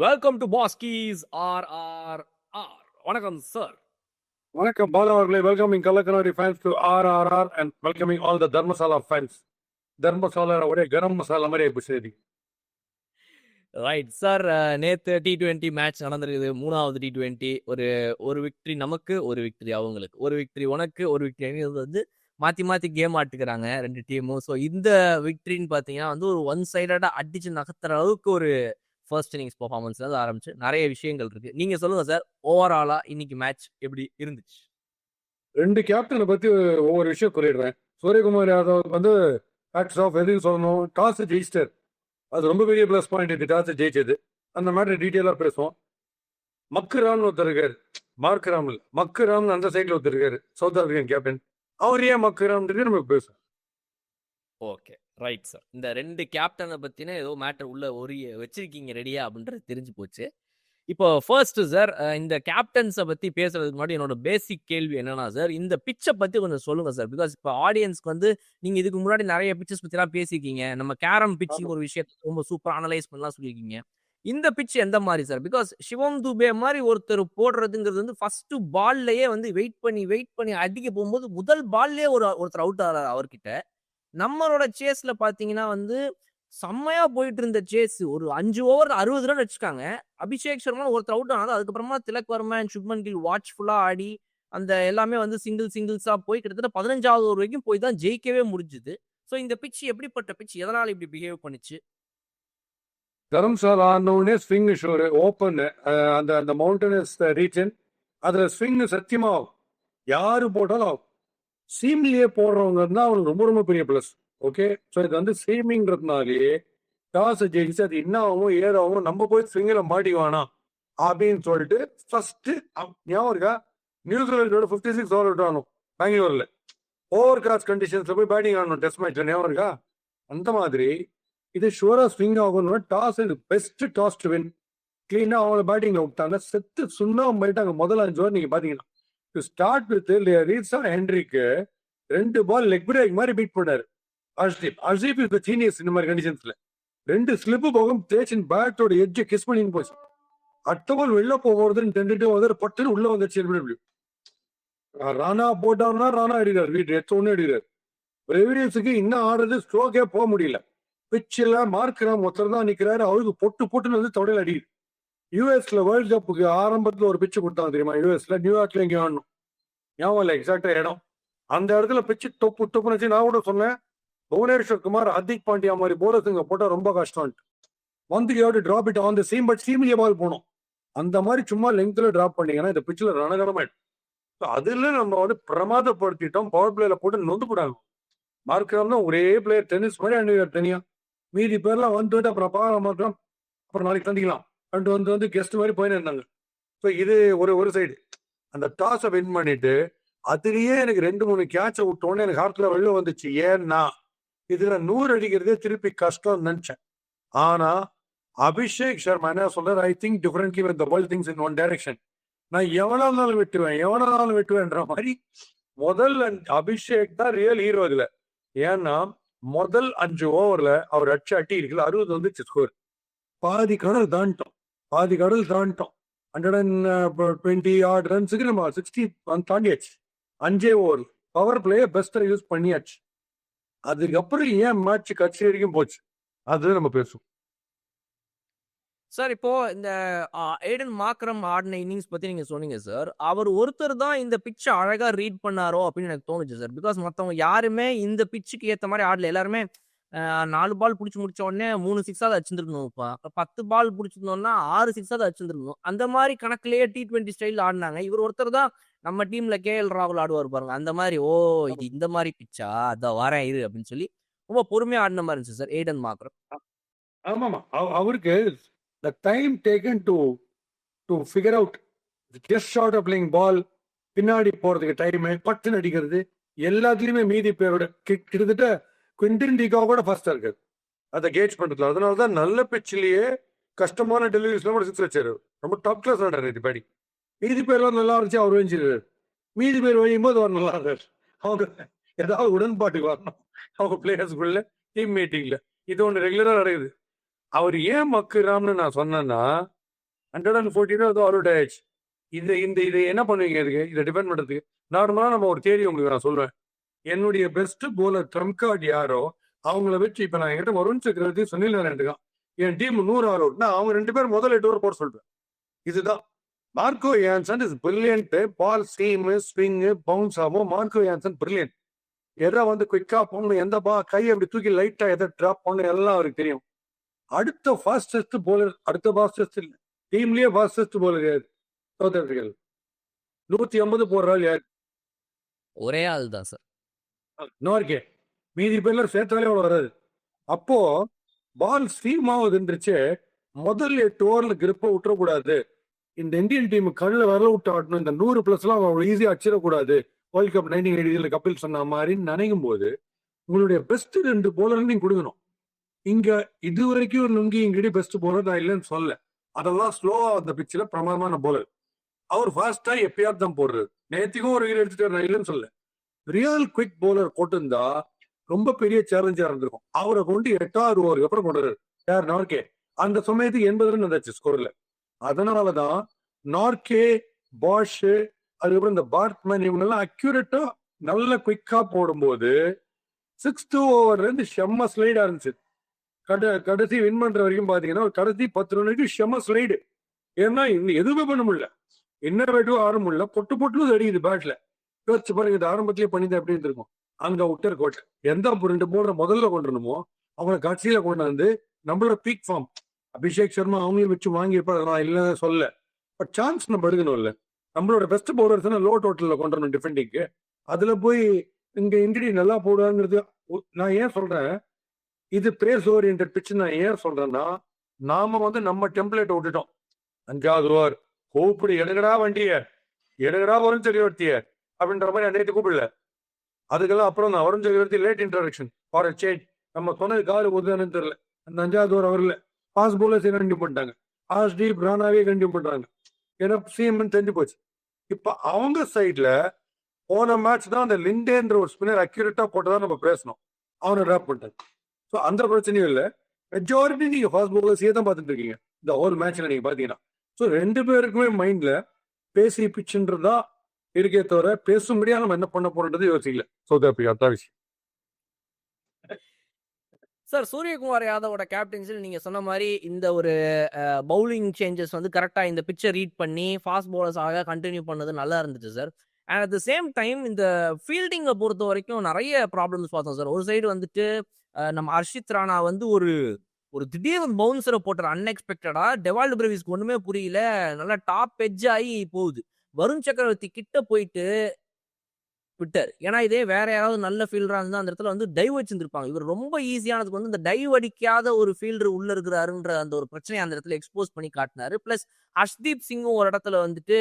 Welcome to பாஸ்கீஸ் RRR. வணக்கம் sir. வணக்கம் பாலா அவர்களே. வெல்கமிங் கள்ளக்கனாரி fans to RRR and welcoming all the Dharamsala fans. Dharamsala ஒரே கரம் மசாலா மாதிரி ஆயிப்போச்சு செய்தி. ரைட் சார், நேற்று T20 மேட்ச் நடந்திருக்குது. 3வது T20. ஒரு விக்டரி நமக்கு, ஒரு விக்டரி அவங்களுக்கு, ஒரு விக்டரி உனக்கு, ஒரு விக்டரி வந்து மாற்றி மாற்றி கேம் ஆட்டுக்கிறாங்க ரெண்டு டீமும். ஸோ இந்த விக்டரின்னு பார்த்தீங்கன்னா வந்து ஒரு ஒன் சைடடாக அடிச்சு நகர்த்துற அளவுக்கு ஒரு ஃபர்ஸ்ட் இன்னிங்ஸ் பர்ஃபார்மன்ஸ்ல இருந்து ஆரம்பிச்சு நிறைய விஷயங்கள் இருக்கு. நீங்க சொல்லுங்க சார், ஓவராலா இன்னைக்கு மேட்ச் எப்படி இருந்துச்சு? ரெண்டு கேப்டனை பத்தி ஒவ்வொரு விஷயம் சொல்லிடுறேன். சூரியகுமார் யாதவ் வந்து ஹேட்ஸ் ஆஃப். எதுக்கு சொல்லணும், டாஸ் ஜெயிச்சிட்டார். அது ரொம்ப பெரிய பிளஸ் பாயிண்ட். இது டாஸ் ஜெயிச்சது. அந்த மேட்ரு டீட்டெயிலாக பேசுவோம். மக்குராம்னு ஒருத்தர் இருக்காரு, மார்க்ராம் இல்லை, மக்குராம்னு அந்த சைட்ல ஒருத்தர் இருக்காரு, சவுத் ஆப்பிரிக்கன் கேப்டன். அவர் ஏன் மக்குராம் நம்ம பேசுவோம். Okay right sir. இந்த ரெண்டு கேப்டனை பத்தின ஏதோ மேட்டர் உள்ள ஒரு வச்சிருக்கீங்க ரெடியா அப்படின்றது தெரிஞ்சு போச்சு. இப்போ ஃபர்ஸ்ட் சார், இந்த கேப்டன்ஸை பத்தி பேசுறதுக்கு முன்னாடி என்னோட பேசிக் கேள்வி என்னன்னா சார், இந்த பிச்சை பத்தி கொஞ்சம் சொல்லுங்க சார். பிகாஸ் இப்போ ஆடியன்ஸ்க்கு வந்து நீங்க இதுக்கு முன்னாடி நிறைய பிச்சஸ் பத்தி எல்லாம் பேசியிருக்கீங்க. நம்ம கேரம் பிச்சிங் ஒரு விஷயத்தை ரொம்ப சூப்பர் அனலைஸ் பண்ணலாம் சொல்லியிருக்கீங்க. இந்த பிச் எந்த மாதிரி சார்? பிகாஸ் சிவம் துபே மாதிரி ஒருத்தர் போடுறதுங்கிறது வந்து ஃபர்ஸ்ட் பால்லயே வந்து வெயிட் பண்ணி அடிக்க போகும்போது முதல் பால்லயே ஒருத்தர் அவுட் ஆகிறார் அவர்கிட்ட. நம்மளோட சேஸ்ல பாத்தீங்கன்னா வந்து செம்மையா போயிட்டு இருந்த சேஸ் ஒரு 5 ஓவர் 60 ரன் அடிச்சுக்காங்க. அபிஷேக் சர்மா ஒருத்தர் அவுட் ஆனது. அதுக்கப்புறமா திலக் வர்மா அண்ட் சுப்மன் கில் வாட்ச்ஃபுல்லா ஆடி அந்த எல்லாமே வந்து சிங்கிள்ஸா போய் கிட்டத்தட்ட 15வது ஓவர் வரைக்கும் போய் தான் ஜெயிக்கவே முடிஞ்சுது. ஸோ இந்த பிச் எப்படிப்பட்ட பிச், எதனால இப்படி பிஹேவ் பண்ணுச்சு? தரம்சாலா ஆனவுடனே ஸ்விங் ஷோரு ஓப்பன். அந்த அந்த மவுண்டனஸ் ரீஜன், அதுல ஸ்விங் சத்தியமா ஆகும். யாரு போட்டாலும் ஆகும். சீம்லயே போடுறவங்க இருந்தா அவங்களுக்கு ரொம்ப ரொம்ப பெரிய பிளஸ். ஓகே, ஸோ இது வந்து சீமிங்கிறதுனாலேயே டாஸ் ஜெயிச்சு அது என்ன ஆகும் ஏறாகும், நம்ம போய் ஸ்விங்கில் மாட்டிக்குவானா அப்படின்னு சொல்லிட்டு ஃபர்ஸ்ட் ஞாபகம் இருக்கா, நியூசிலாண்டோட 56 ஓவர் அவுட் ஆகணும் பெங்களூர்ல. ஓவர் காஸ்ட் கண்டிஷன்ஸ்ல போய் பேட்டிங் ஆடணும் டெஸ்ட் மேட்ச்ல, ஞாபகம் இருக்கா? அந்த மாதிரி இது ஷூரா ஸ்விங் ஆகணும்னா toss best toss to win. கிளீனா அவங்க பேட்டிங்ல விட்டாங்க, செத்து சுண்ணாம போயிட்டாங்க முதல் 5 ஓவர். நீங்க பாத்தீங்கன்னா டு ஸ்டார்ட் வித் ரீசா ஹென்ரிக்கு 2 பால் லெக் பிரேக் மாதிரி பீட் பண்ணாரு. அர்ஷீப் இஸ் தி ஜீனியஸ் இந்த மாதிரி கண்டிஷன்ஸ்ல. 2 ஸ்லிப்பு போகும், தேச்சின் பேட்டோட எட்ஜ் கிஸ் பண்ணி போச்சு. அடுத்த பால் வெளில போகிறதுன்னு டென்டேட்டிவ் வந்து பட்டுன்னு உள்ள வந்துச்சு. ராணா போட்டாருன்னா ராணா அடிக்கிறார், வீட்டு எச்ச ஒண்ணு அடிக்கிறார். ரெவரியன்ஸுக்கு இன்னும் ஆடுறது ஸ்ட்ரோக்கே போக முடியல. பிச்சில் மார்க்ராம் ஒருத்தர் தான் நிக்கிறாரு, அவருக்கு பொட்டுன்னு வந்து தொடையில் அடிக்குது. யூஎஸ்ல வேர்ல்ட் கப்புக்கு ஆரம்பத்துல ஒரு பிச்சு கொடுத்தாங்க தெரியுமா, யூஎஸ்ல நியூயார்க்ல எங்கேயும் ஆடணும், ஞாபகம் இல்லை எக்ஸாக்டா இடம். அந்த இடத்துல பிச்சு டொப்புன்னு வச்சு நான் கூட சொன்னேன், புவனேஸ்வர் குமார் ஹர்திக் பாண்டியா மாதிரி போலர்ஸுங்க போட்டா ரொம்ப கஷ்டம் வந்து drop it on the seam, but சீம்லயே பால் போனோம். அந்த மாதிரி சும்மா லெங்க்ல டிராப் பண்ணீங்கன்னா இந்த பிச்சில் ரணகரமாயிடும். அதுல நம்ம வந்து பிரமாதப்படுத்திட்டோம். பவர் பிளேல போட்டு நொந்து போடாங்க. மார்க்ராம் தான் ஒரே பிளேயர், டென்னிஸ் மாதிரி அணிவார் தனியா. மீதி பேர்லாம் வந்துட்டு அப்புறம் மார்க்ராம் அப்புறம் நாளைக்கு தந்திக்கலாம் வந்து கெஸ்ட் மாதிரி போயின்னு இருந்தாங்க. ஸோ இது ஒரு சைடு. அந்த டாஸை வின் பண்ணிட்டு அதுலயே எனக்கு 2-3 கேட்சை விட்டோன்னு எனக்கு ஹார்ட்ல வெளில வந்துச்சு. ஏன்னா இதுல 100 அடிக்கிறதே திருப்பி கஷ்டம் நினைச்சேன். ஆனா அபிஷேக் சர்மா என்ன சொல்றாரு, I think differently with the world things in one direction. நான் எவனாலும் வெட்டுவேன்ற மாதிரி முதல் அபிஷேக் தான் ரியல் ஹீரோ இதுல. ஏன்னா முதல் 5 ஓவர்ல அவர் அடி இருக்குல்ல, 60 வந்துச்சு ஸ்கோர். பாதி கடல் தாண்டிட்டோம். 120 ஆட் ரன்ஸுக்கு நம்ம 60 தாண்டியாச்சு 5 ஓவர். பவர் பிளேயை பெஸ்டா யூஸ் பண்ணியாச்சு. அதுக்கப்புறம் ஏன் மேட்ச் கட்சி வரைக்கும் போச்சு அது நம்ம பேசுவோம். சார், இப்போ இந்த ஏடன் மார்க்ரம் ஆடின இன்னிங்ஸ் பத்தி நீங்க சொன்னீங்க சார். அவர் ஒருத்தர் தான் இந்த பிச்சை அழகா ரீட் பண்ணாரோ அப்படின்னு எனக்கு தோணுச்சு சார். பிகாஸ் மற்றவங்க யாருமே இந்த பிச்சுக்கு ஏற்ற மாதிரி ஆடல. எல்லாருமே 4 பால் பிடிச்சி முடிச்ச உடனே 3 சிக்ஸாவது அடிச்சிருந்துருக்கணும்ப்பா. 10 பால் பிடிச்சிருந்தோம்னா 6 சிக்ஸாவது அடிச்சிருந்துருக்கணும். அந்த மாதிரி கணக்குலயே T20 ஸ்டைல் ஆடினாங்க. இவர் ஒருத்தர் தான் நம்ம டீம்ல KL ராகுல் ஆடுவார் பாருங்க, அந்த மாதிரி. இது இந்த மாதிரி பிச்சா, அதான் வரேன் இது அப்படின்னு சொல்லி ரொம்ப பொறுமையா ஆடின மாதிரி இருந்துச்சு சார் ஏடன் மார்க்ரம். ஆமாமா, அவருக்கு the time taken to figure out just short of playing ball, பின்னாடி போறதுக்கு டைம், பட்டுன்னு அடிக்கிறது, எல்லாத்துலயுமே மீதி பேரோட கிட்டத்தட்ட குவிண்டன் டிகா கூட ஃபாஸ்டா இருக்காரு அதை கேட்ச் பண்றதுல. அதனாலதான் நல்ல பிச்சிலேயே கஷ்டமான டெலிவரிஸ்ல கூட 6 வச்சாரு. ரொம்ப டாப் கிளாஸ் ஆடுறாரு இது பேடி. மீதி பேர்லாம் நல்லா இருந்துச்சு, அவர் வஞ்சிருக்காரு. மீதி பேர் வழியும் போது அவர் நல்லா இருந்தார். அவங்க ஏதாவது உடன்பாட்டுக்கு வரணும் அவங்க பிளேயர்ஸ்குள்ள, டீம் மீட்டிங்ல. இது ஒன்று ரெகுலரா நடக்குது. அவர் ஏன் மக்குறாம்னு நான் சொன்னேன்னா, 114 அது அவுட் ஆயிடுச்சு. இது என்ன பண்ணுவீங்க இதுக்கு? இதை டிபெண்ட் பண்றதுக்கு நார்மலா நம்ம ஒரு தேதி உங்களுக்கு நான் சொல்றேன். என்னுடைய பெஸ்ட் போலர் ட்ரம்ப் கார்டு யாரோ அவங்கள வச்சு இப்ப நான் என்கிட்ட வருண் சக்கரவர்த்தி சுனில் நாராயண் இருக்கான். என் டீம் 100 ஆல் அவுட்னா அவங்க 2 பேர் முதல் 8 ஓவர் போட சொல்றேன். இதுதான் Marco Jansen is brilliant. Ball seam swing bounce ஆகும். Marco Jansen brilliant. எதை வந்து குயிக்கா போகணும், எந்த கையை அப்படி தூக்கி லைட்டா எதை டிராப் பண்ணணும் எல்லாம் அவருக்கு தெரியும். அடுத்த ஃபாஸ்டஸ்ட் போலர், அடுத்த ஃபாஸ்டஸ்ட் இல்ல, டீம்லயே ஃபாஸ்டஸ்ட் போலர் யாரு? சவுத் ஆப்பிரிக்கா 150 போடுறாள் யாரு? ஒரே ஆள் தான் சார். நோர்கே. மீதி பேர்ல சேர்த்தாலே அவ்வளவு வராது. அப்போ பால் ஸ்டீம் ஆகுதுன்றுச்சு. முதல் 8 ஓவர்ல கிரிப்பை விட்டுறக்கூடாது. இந்த இந்தியன் டீம் கண்ணில் வரல விட்டு ஆட்டணும். இந்த 100 பிளஸ் எல்லாம் அவ்வளவு ஈஸியா அடிச்சிடக்கூடாது. வேர்ல்ட் கப் 1980 கபில் சொன்ன மாதிரி நினைக்கும் போது உங்களுடைய பெஸ்ட் 2 போலர் நீங்க கொடுக்கணும். இங்க இது வரைக்கும் நுங்கி இங்கிட்ட பெஸ்ட் போலர் நான் இல்லைன்னு சொல்ல. அதெல்லாம் ஸ்லோவா அந்த பிச்சில் பிரமாதமான போலர். அவர் ஃபாஸ்டா எப்பயாவது தான் போடுறது. நேத்திக்கும் ஒரு வீடு எடுத்துட்டு நான் இல்லைன்னு சொல்ல. ரியல் குவிக் போலர் போட்டிருந்தா ரொம்ப பெரிய சேலஞ்சா இருந்திருக்கும். அவரை கொண்டு 8வது ஓவருக்கு அப்புறம் கொண்டாரு யார்? நார்கே. அந்த சமயத்துக்கு 80 ரன் வந்தாச்சு ஸ்கோர்ல. அதனாலதான் நார்கே, பாஷ், அதுக்கப்புறம் இந்த பார்ட்மேன் இவங்க எல்லாம் அக்யூரேட்டா நல்ல குயிக்கா போடும்போது 6th ஓவர்ல இருந்து செம்ம ஸ்லைடா இருந்துச்சு. கடைசி வின் பண்ற வரைக்கும் பாத்தீங்கன்னா கடைசி 10 ரன் வரைக்கும் செம்ம ஸ்லைடு. ஏன்னா எதுவுமே பண்ண முடியல, இன்னோவேட்டிவ் ஆட முடியல, பொட்டு அடிக்குது பேட்ல. யோசிச்சு பாருங்க, இது ஆரம்பத்திலேயே பண்ணிதான் எப்படி இருந்திருக்கும். அங்க உட்டர் கோட்டை எந்த 2 போடுற முதல்ல கொண்டுணுமோ அவங்களை கட்சியில கொண்டாந்து நம்மளோட பீக் ஃபார்ம் அபிஷேக் சர்மா அவங்களையும் வச்சு வாங்கியிருப்பாரு. நான் இல்லைன்னு சொல்ல, பட் சான்ஸ் நம்ம எடுக்கணும். இல்ல நம்மளோட பெஸ்ட் பவுலர்ஸ் லோ டோட்டல்ல கொண்டு டிஃபெண்டிங்க்கு. அதுல போய் இங்க இந்தியா நல்லா போடுறாங்கிறது நான் ஏன் சொல்றேன், இது பேஸ் ஓரியன்ட் பிட்ச். நான் ஏன் சொல்றேன்னா, நாம வந்து நம்ம டெம்ப்ளேட் விட்டுட்டோம். 5வது ஓவர் கூப்பிடு, எடுங்கடா வண்டிய, எடுங்கடா வருண் சக்கரவர்த்திய அப்படின்ற மாதிரி அன்னைக்கு கூப்பிடல. அதுக்கெல்லாம் அப்புறம் நான் வருண் சக்கரவர்த்தி late introduction for a change. நம்ம சொன்னது காரு போதுதானு தெரியல. அந்த 5வது ஓவர் அவர்ல பாஸ் போலர்ஸ் கண்டினியூ பண்ணிட்டாங்க. ஆஸ்டீப் ராணாவே கண்டினியூ பண்றாங்க. ஏன்னா சிஎம் தெரிஞ்சு போச்சு. இப்ப அவங்க சைட்ல போன மேட்ச் தான் அந்த லிண்டேன்ற ஒரு ஸ்பின்னர் அக்யூரேட்டா போட்டதான் நம்ம பேசணும். அவனை டிராப் பண்ணிட்டாங்க. ஸோ அந்த பிரச்சனையும் இல்லை. மெஜாரிட்டி நீங்க ஃபாஸ்ட் போலர்ஸே தான் பார்த்துட்டு இருக்கீங்க இந்த ஹோல் மேட்ச்ல நீங்க பாத்தீங்கன்னா. ஸோ 2 பேருக்குமே மைண்ட்ல பேசி பிச்சுன்றதா இருக்கே தவிர பேசும்படியா நம்ம என்ன பண்ண போறோன்றது யோசிக்கல. சவுத் ஆப்பிரிக்கா அதான் விஷயம். சார், சூரியகுமார் யாதவோட கேப்டன்சில் நீங்க சொன்ன மாதிரி இந்த ஒரு பவுலிங் சேஞ்சஸ் வந்து கரெக்டா இந்த பிச்சை ரீட் பண்ணி ஃபாஸ்ட் பவுலர்ஸ் ஆக கண்டினியூ பண்ணது நல்லா இருந்துச்சு sir. And at the same time இந்த ஃபீல்டிங்கை பொறுத்த வரைக்கும் நிறைய ப்ராப்ளம்ஸ் பார்த்தோம் சார். ஒரு சைடு வந்துட்டு நம்ம ஹர்ஷித் ராணா வந்து ஒரு திடீர் பவுன்சரை போட்டார் அன்எக்ஸ்பெக்டடா. டெவால்ட் பிரவிஸ்க்கு ஒண்ணுமே புரியல, நல்லா டாப் எட்ஜ் ஆகி போகுது. வருண் சக்கரவர்த்தி கிட்ட போயிட்டு விட்டார். ஏன்னா இதே வேற யாராவது நல்ல ஃபீல்டரா இருந்தா அந்த இடத்துல வந்து டைவ் வச்சிருந்திருப்பாங்க. இவர் ரொம்ப ஈஸியானதுக்கு வந்து இந்த டைவ் அடிக்காத ஒரு ஃபீல்டர் உள்ள இருக்கிறாருன்ற அந்த ஒரு பிரச்சனையை அந்த இடத்துல எக்ஸ்போஸ் பண்ணி காட்டினாரு. பிளஸ் ஹர்ஷ்தீப் சிங்கும் ஒரு இடத்துல வந்துட்டு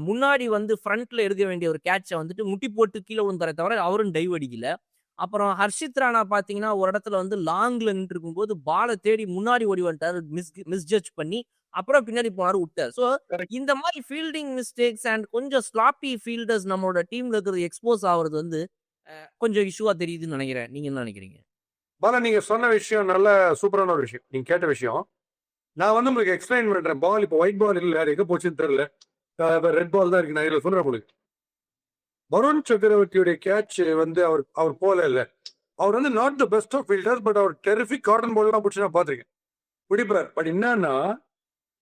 முன்னாடி வந்து ஃப்ரண்ட்ல எடுக்க வேண்டிய ஒரு கேட்சை வந்துட்டு முட்டி போட்டு கீழே விழுந்தாரே தவிர அவரும் டைவ் அடிக்கல. அப்புறம் ஹர்ஷித் ராணா பாத்தீங்கன்னா ஒரு இடத்துல வந்து லாங்ல நின்று இருக்கும்போது பாலை தேடி முன்னாடி ஓடி வந்துட்டாரு, மிஸ்ஜட்ஜ் பண்ணி அப்புறம் பின்னாடி போனாரு, விட்டார். ஸோ இந்த மாதிரி ஃபீல்டிங் மிஸ்டேக்ஸ் அண்ட் கொஞ்சம் ஸ்லாப்பி ஃபீல்டர்ஸ் நம்மளோட டீம்ல இருக்கிறது எக்ஸ்போஸ் ஆகுறது வந்து கொஞ்சம் இஷ்யூவா தெரியுதுன்னு நினைக்கிறேன். நீங்க என்ன நினைக்கிறீங்க? பாலா, நீங்க சொன்ன விஷயம் நல்ல சூப்பரான ஒரு விஷயம். நீங்க கேட்ட விஷயம் நான் வந்து உங்களுக்கு எக்ஸ்பிளைன் பண்றேன். பால் இப்போ ஒயிட் பால் இல்ல, எங்க போச்சுன்னு தெரியல, ரெட் பால் தான் இருக்கு. நான் இதுல சொல்றேன் உங்களுக்கு. வருண் சக்கரவர்த்தியுடைய கேட்ச் வந்து அவர் போல இல்ல. அவர் வந்து not the best of fielder, but அவர் டெரிஃபிக் கார்டன் பால் எல்லாம் பிடிச்சி நான் பாத்திருக்கேன், பிடிப்பார். பட் என்னன்னா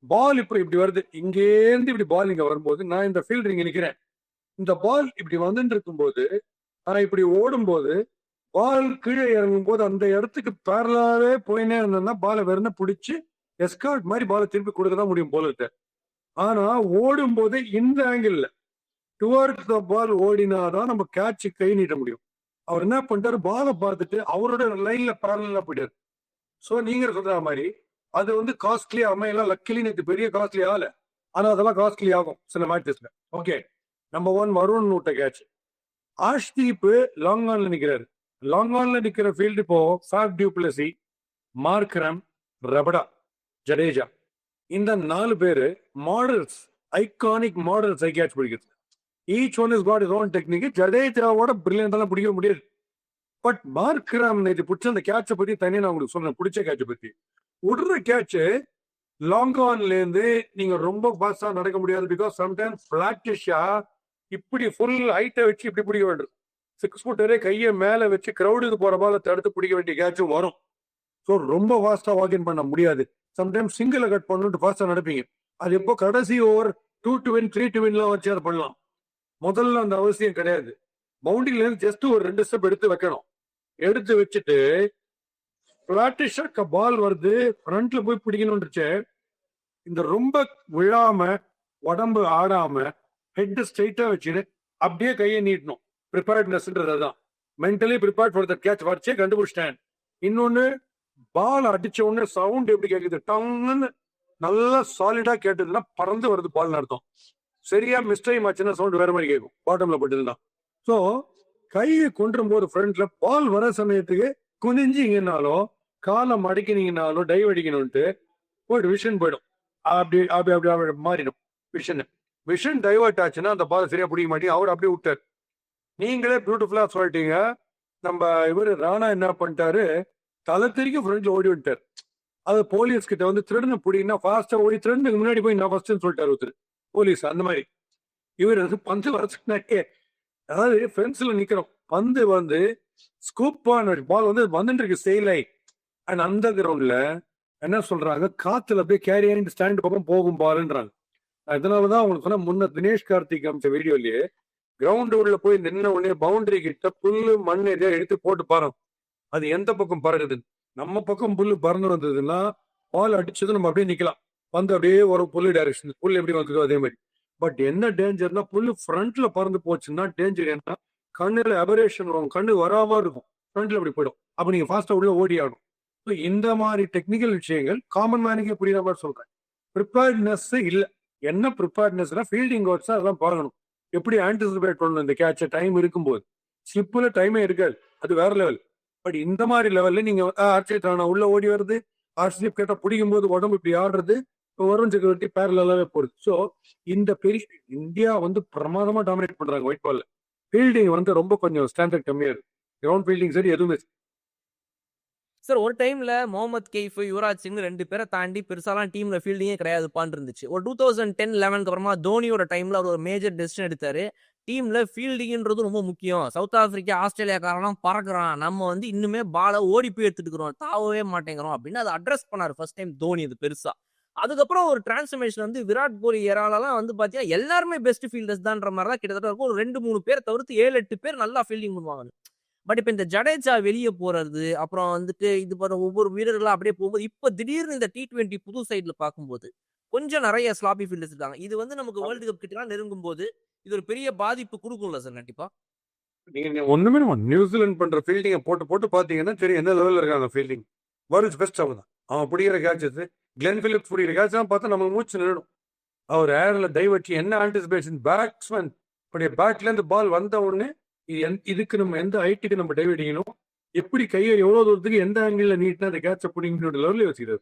பால் இப்படி வருது, இங்கேருந்து இப்படி பால் இங்க வரும்போது நான் இந்த ஃபீல்டர் இங்க நிக்கிறேன். இந்த பால் இப்படி வந்துட்டு இருக்கும்போது நான் இப்படி ஓடும்போது பால் கீழே இறங்கும் போது அந்த இடத்துக்கு பேரலாவே போயினே இருந்தேன்னா பாலை வெறும் பிடிச்சி எஸ்கார்ட் மாதிரி பாலை திருப்பி கொடுக்க தான் முடியும் போல இருக்கு. ஆனா ஓடும் போது இந்த ஆங்கிள் டுவர்ட்ஸ் த பால் ஓடினாதான் நம்ம கேட்ச் கை நீட்ட முடியும். அவர் என்ன பண்ணிட்டாரு, பாலை பார்த்துட்டு அவரோட லைன்ல பேரலா போயிட்டாரு. ஸோ நீங்க சொல்ற மாதிரி அது வந்து காஸ்ட்லி அமையலாம். லக்கிலி நேற்று பெரிய காஸ்ட்லி ஆகல, ஆனா அதெல்லாம் காஸ்ட்லி ஆகும் சில மேட்சஸ்ல. ஓகே, நம்பர் 1 வருண் விட்ட கேட்ச். ஆஷ்தீப் லாங் ஆன்ல நிக்கிறாரு. லாங் ஆன்ல நிக்கிற ஃபீல்டு இப்போ Faf du Plessis, Markram, Rabada, Jadeja, இந்த 4 பேரு மாடல்ஸ், ஐகானிக் மாடல்ஸ் கேட்ச் பிடிக்கிறது. Each one is got his own technique. ஜடேஜாவோட பிரில்லியன்டாலாம் பிடிக்க முடியாது. பட் மார்க்ரம் நேற்று பிடிச்ச அந்த கேட்சை பத்தி தனியாக நான் உங்களுக்கு சொல்றேன். பிடிச்ச கேட்சை பத்தி விடுற கேட்சு லாங் ஆன்ல இருந்து நீங்க ரொம்ப ஃபாஸ்டா நடக்க முடியாது. பிகாஸ் சம்டைம்ஸ் பிளாட்டிஷா இப்படி ஃபுல் ஹைட்டை வச்சு இப்படி பிடிக்க வேண்டும். 6 ஃபுட்டரே கையை மேல வச்சு கிரௌடுக்கு போற பால தடுத்து பிடிக்க வேண்டிய கேட்சும் வரும். ஸோ ரொம்ப ஃபாஸ்டா வாக்கின் பண்ண முடியாது. சம்டைம்ஸ் சிங்கிளை கட் பண்ணிட்டு ஃபாஸ்டா நடப்பீங்க. அது எப்போ கடைசி ஓவர் 2 to win 3 to winலாம் வச்சு அதை பண்ணலாம். முதல்ல அந்த அவசியம் கிடையாது. பவுண்டரியில இருந்து ஜஸ்ட் ஒரு 2 ஸ்டெப் எடுத்து வைக்கணும். எடுத்து வச்சுட்டு பிளாட்டிஷா பால் வருது ஃப்ரண்ட்ல போய் பிடிக்கணும்ன்றச்சு இந்த ரொம்ப விழாம உடம்பு ஆடாம ஹெட் ஸ்ட்ரைட்டா வச்சுட்டு அப்படியே கையை நீட்டணும். ப்ரிப்பேர்ட்னஸ்ன்றது தான். Mentally prepared for the catch வச்சே கண்டுபிடிச்சிட்டேன். இன்னொன்னு பால் அடிச்ச உடனே சவுண்ட் எப்படி கேட்குது, டங்குன்னு நல்லா சாலிடா கேட்டதுன்னா பறந்து வருது பால் அர்த்தம். சரியா மிஸ்டைம் ஆச்சுன்னா சவுண்ட் வேற மாதிரி கேட்கும் பாட்டம்ல பட்டதுதான். ஸோ கையை கொண்டும் போது ஃப்ரண்ட்ல பால் வர சமயத்துக்கு குனிஞ்சிங்கனாலோ காலை மடக்கினீங்கனாலோ டைவ் அடிக்கணும்ட்டு போயிட்டு விஷன் போயிடும். அப்படி அப்படி அப்படி அப்படி மாறிடும் விஷன். விஷன் டைவர்ட் ஆச்சுன்னா அந்த பால் சரியா பிடிக்க மாட்டேங்க. அவர் அப்படியே விட்டார். நீங்களே பியூட்டிஃபுல்லா சொல்லிட்டீங்க. நம்ம இவர் ராணா என்ன பண்ணிட்டாரு, தலை திருக்கி ஃப்ரண்ட்ல ஓடி விட்டார். அது போலீஸ் கிட்ட வந்து திருடனை பிடினா ஃபாஸ்டா ஓடி திருடனுக்கு முன்னாடி போய் நான் ஃபர்ஸ்ட்னு சொல்லிட்டாரு ஒருத்தர் போலீஸ். அந்த மாதிரி இவர் வந்து பந்து வரச்சுனாக்கே, அதாவது ஃபென்ஸ்ல நிக்கிறோம், பந்து வந்து ஸ்கூப் ஆன பால் வந்து வந்துட்டு இருக்கு செயலை. அண்ட் அந்த கிரவுண்ட்ல என்ன சொல்றாங்க, காத்துல அப்படியே கேரி ஆகிட்டு ஸ்டாண்ட் பக்கம் போகும் பால்ன்றாங்க. அதனாலதான் அவங்களுக்கு சொன்ன முன்ன தினேஷ் கார்த்திக் அமைச்ச வீடியோலயே கிரவுண்ட் உள்ள போய் நின்ன உடனே பவுண்டரி கிட்ட புல்லு மண் எதையா எடுத்து போட்டு பாருங்க அது எந்த பக்கம் பறகுது. நம்ம பக்கம் புல்லு பறந்து வந்ததுன்னா பால் அடிச்சது நம்ம அப்படியே நிக்கலாம். பந்து அப்படியே ஒரு புல்லு டைரக்ஷன், புல் எப்படி வந்ததோ அதே மாதிரி. பட் என்ன டேஞ்சர்னா புல்லு ஃப்ரண்ட்ல பறந்து போச்சுன்னா டேஞ்சர். என்ன கண்ணுல அபரேஷன் வரும், கண்ணு வராம இருக்கும், ஃப்ரண்ட்ல அப்படி போயிடும். அப்ப நீங்க ஃபாஸ்டா உள்ள ஓடி ஆடும். இந்த மாதிரி டெக்னிக்கல் விஷயங்கள் காமன் மேனுக்கே புரியுற மாதிரி சொல்றேன். ப்ரிப்பேர்ட்னஸ் இல்ல. என்ன ப்ரிப்பேர்ட்னஸ்னா ஃபீல்டிங் கோட்ஸ் அதெல்லாம் பார்க்கணும். எப்படி ஆன்டிசிபேட் பண்ணணும் இந்த கேட்ச டைம் இருக்கும்போது. ஸ்லிப்ல டைமே இருக்காது, அது வேற லெவல். பட் இந்த மாதிரி லெவல்ல நீங்க அர்ஷித் ராணா உள்ள ஓடி வருது, ஆர்சிஎஃப் கேட்டா பிடிக்கும் போது உடம்பு இப்படி ஆடுறது, வருண் சக்கரவர்த்தி பேரலாவே போடுது. ஸோ இந்த பெரிய இந்தியா வந்து பிரமாதமா டாமினேட் பண்றாங்க ஒயிட் பால்ல. ஃபீல்டிங் வந்து ரொம்ப கொஞ்சம் ஸ்டாண்டர்ட் கம்மியா இருக்கு. கிரவுண்ட் ஃபீல்டிங் சரி எதுவுமே. சார் ஒரு டைம்ல முகமது கெய்ஃப், யுவராஜ் சிங் 2 பேரை தாண்டி பெருசாலாம் டீம்ல ஃபீல்டிங்கே கிடையாதுப்பான் இருந்துச்சு. ஒரு 2010-11 அப்புறமா தோனியோட டைம்ல அவர் ஒரு மேஜர் டெசிஷன் எடுத்தாரு. டீம்ல ஃபீல்டிங்ன்றது ரொம்ப முக்கியம். சவுத் ஆப்பிரிக்கா ஆஸ்திரேலியாக்காரலாம் பறக்குறான், நம்ம வந்து இன்னுமே பாலை ஓடி போய் எடுத்துட்டுக்கிறோம், தாவவே மாட்டேங்கிறோம் அப்படின்னு அதை அட்ரஸ் பண்ணாரு ஃபர்ஸ்ட் டைம் தோனி. அது பெருசா. அதுக்கப்புறம் ஒரு டிரான்ஸ்ஃபர்மேஷன் வந்து விராட் கோலி ஏராளெல்லாம் வந்து பாத்தீங்கன்னா எல்லாருமே பெஸ்ட் ஃபீல்டர்ஸ் தான்ற மாதிரி தான் கிட்டத்தட்ட இருக்கும். ஒரு 2-3 பேர் தவிர்த்து 7-8 பேர் நல்லா ஃபீல்டிங் பண்ணுவாங்க. பட் இப்ப இந்த ஜடேஜா வெளியே போறது, அப்புறம் வந்துட்டு இது போற ஒவ்வொரு வீரர்களா அப்படியே போகும்போது, இப்ப திடீர்னு இந்த T20 புது சைட்ல பார்க்கும்போது கொஞ்சம் நிறைய ஸ்லாபி ஃபீல்டர்ஸ் இருக்காங்க. இது வந்து நமக்கு வேர்ல்டு கப் கிட்டலாம் நெருங்கும் போது இது ஒரு பெரிய பாதிப்பு கொடுக்கும்ல சார் கண்டிப்பா? நீங்க ஒண்ணுமே நியூசிலாந்து பண்ற ஃபீல்டிங்கை போட்டு போட்டு பாத்தீங்கன்னா சரி எந்த லெவல்ல இருக்காங்க ஃபீல்டிங். வேர்ல்ட்ஸ் பெஸ்ட் அவன் தான். அவன் பிடிக்கிற கேட்சஸ், கிளென் பிலிப்ஸ் பிடிக்கிற கேட்ச் பார்த்தா நமக்கு மூச்சு நின்றுடும். அவர் ஏர்ல டைவர்ட் என்ன ஆன்டிசிபேஷன், பேட்ஸ்மேன் பேட்ல இருந்து பால் வந்த உடனே இதுக்கு நம்ம எந்த ஹைட்டுக்கு நம்ம டைவ் அடிக்கணும், எப்படி கையை எவ்வளவு தூரத்துக்கு எந்த ஆங்கிள் நீட்டினா அந்த கேட்ச பிடிங்கிற லெவலில் யோசிக்கிறார்.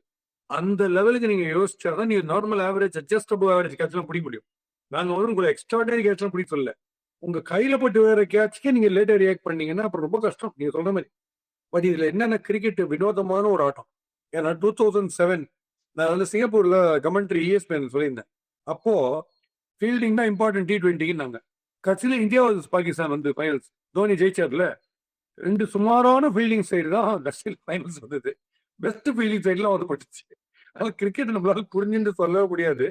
அந்த லெவலுக்கு நீங்க யோசிச்சாதான் நீங்க normal average, adjust above average catch எல்லாம் பிடிக்க முடியும். நாங்க வந்து உங்களை எக்ஸ்ட்ராடனரி கேட்ச் எல்லாம் பிடிக்க சொல்லல. உங்க கையில போட்டு வேற கேட்ச்க்கே நீங்க லேட்டா ரியாக்ட் பண்ணீங்கன்னா அப்புறம் ரொம்ப கஷ்டம் நீங்க சொல்ற மாதிரி. பட் இதுல என்னென்ன கிரிக்கெட் வினோதமான ஒரு ஆட்டம். ஏன்னா 2007 நான் வந்து சிங்கப்பூர்ல கமெண்ட்ரி ESPN சொல்லியிருந்தேன். அப்போ ஃபீல்டிங் தான் இம்பார்ட்டன்ட் T20 நாங்க. கட்சியில இந்தியா பாகிஸ்தான் வந்து ஃபைனல்ஸ் தோனி ஜெயிச்சார்ல. 2 சுமாரான ஃபீல்டிங் சைடு தான் கட்சியில் ஃபைனல்ஸ் வந்தது. பெஸ்ட் ஃபீல்டிங் சைட்லாம் வந்து பட்டுச்சு. அதனால கிரிக்கெட் நம்மளால புரிஞ்சுன்னு சொல்லவே முடியாது.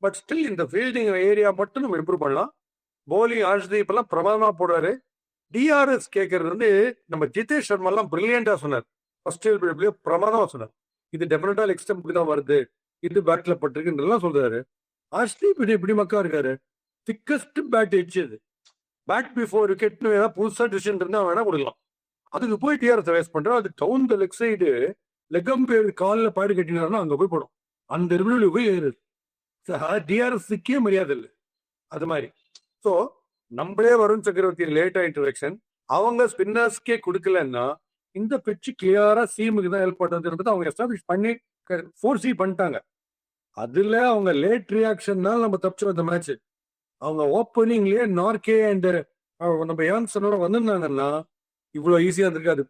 பட் ஸ்டில் இந்த ஃபீல்டிங் ஏரியா மட்டும் நம்ம இம்ப்ரூவ் பண்ணலாம். போலிங் ஆர்ஷ்தீப் எல்லாம் பிரமாதமா போடுறாரு. DRS கேட்கறது வந்து நம்ம ஜிதேஷ் சர்மா எல்லாம் பிரில்லியண்டா சொன்னார். ஃபர்ஸ்ட் பிரமாதமா சொன்னார். இது டெஃபினட்டா லெக் ஸ்டம்புக்கு தான் வருது, இது பேட்ல பட்டிருக்குன்றதெல்லாம் சொல்றாரு. ஆர்ஷ்தீப் இப்படி மக்கா இருக்காரு. திக்கஸ்ட் பேட் எட்ஜது. பேட் பிஃபோர் விக்கெட்னு ஏதாவது புதுசா டிசிஷன் இருந்தா வேணா கொடுக்கலாம். அதுக்கு போய் DRS வேஸ்ட் பண்றோம். அது டவுன் த லெக் சைடு லெக்கம் பேர் காலில் பாடு கட்டினாருன்னா அங்க போய் போடும். அந்த ரிவியூல போய் ஏறுது. DRSக்கே மரியாதை இல்லை. அது மாதிரி. ஸோ நம்மளே வருண் சக்கரவர்த்தி லேட்டா இன்ட்ரடக்ஷன் அவங்க ஸ்பின்னர்ஸ்க்கே கொடுக்கலன்னா இந்த பிச்சு கிளியரா சீமுக்கு தான் ஹெல்ப் பண்ணுறது அவங்க எஸ்டாப்ளிஷ் பண்ணி ஃபோர்ஸி பண்ணிட்டாங்க. அதுல அவங்க லேட் ரியாக்ஷன்னால நம்ம தப்பிச்சு வந்த மேட்ச். அவங்க ஓப்பனிங்லயே நார்கே அண்ட் நம்ம யான்சனோட வந்திருந்தாங்கன்னா இவ்வளவு ஈஸியா இருந்திருக்காது.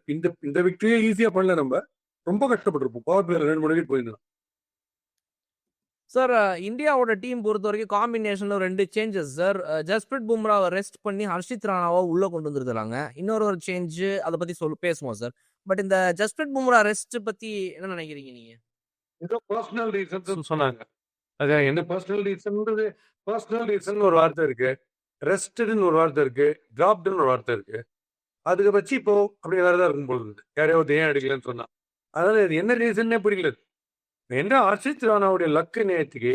இந்த விக்டரியே ஈஸியா பண்ணல. நம்ம ரொம்ப கஷ்டப்பட்டிருப்போம். பவர் பிளேயர் 2-3 விக்கெட் போயிருந்தோம். சார் இந்தியாவோட டீம் பொறுத்த வரைக்கும் காம்பினேஷன்ல 2 சேஞ்சஸ் சார். ஜஸ்பிரிட் பும்ராவை ரெஸ்ட் பண்ணி ஹர்ஷித் ராணாவை உள்ள கொண்டு வந்திருக்காங்க. ஒரு சேஞ்ச் அதை பத்தி பேசுவோம் சார். பட் இந்த ஜஸ்பிரிட் பும்ரா ரெஸ்ட் பத்தி என்ன நினைக்கிறீங்க நீங்க? ஏதோ பர்சனல் ரீசன்ஸ் சொன்னாங்க. அது என்ன பர்சனல் ரீசன்ன்றது, பர்சனல் ரீசன் ஒரு வார்த்தை இருக்கு, ரெஸ்டட்னு ஒரு வார்த்தை இருக்கு, டிராப்டுன்னு ஒரு வார்த்தை இருக்கு. அதுக்கு வச்சு இப்போ அப்படி வேற ஏதாவது இருக்கும் பொழுது யாரையாவது ஏன் எடுக்கலன்னு சொன்னா, அதனால இது என்ன ரீசன்னே புரியல. என்ன ஹர்ஷித் ராணாவுடைய லக்கு நேற்றுக்கு